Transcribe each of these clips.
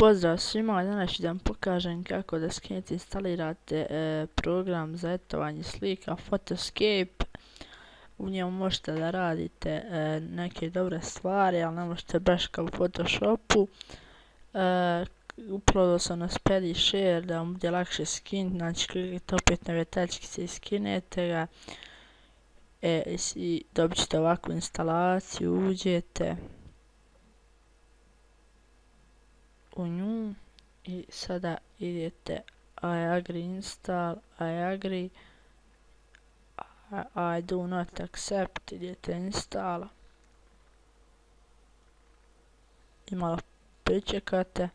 Pozdrav svima, danas ću da vam pokažem kako da skinete i instalirate program za editovanje slika Photoscape. U njemu možete da radite neke dobre stvari, ali ne možete baš kao u Photoshopu. Uploadao sam na Speedy Share da vam bude lakše skiniti, znači kliknite opet na ove tačkice i skinete ga. I dobit ćete ovakvu instalaciju, uđete u nju i sada idete I agree install, I agree, I do not accept, idete install i malo pričekate.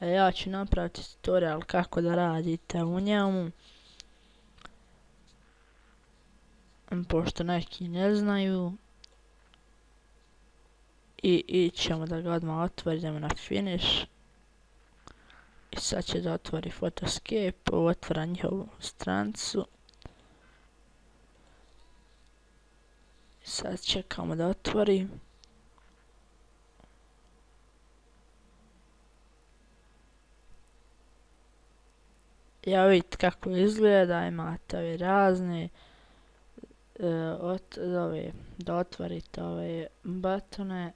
Ja ću napraviti tutorial kako da radite u njemu, pošto neki ne znaju. I ćemo da ga odmah otvorimo na finish. I sad će da otvori Photoscape, otvara njihovu stranicu. I sad čekamo da otvori. Ja vidite kako izgleda, imate ove razne da otvorite ove butone,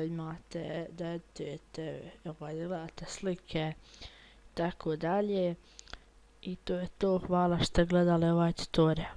imate da editujete, da gledate slike i tako dalje. I to je to, hvala što ste gledali ovaj tutorial.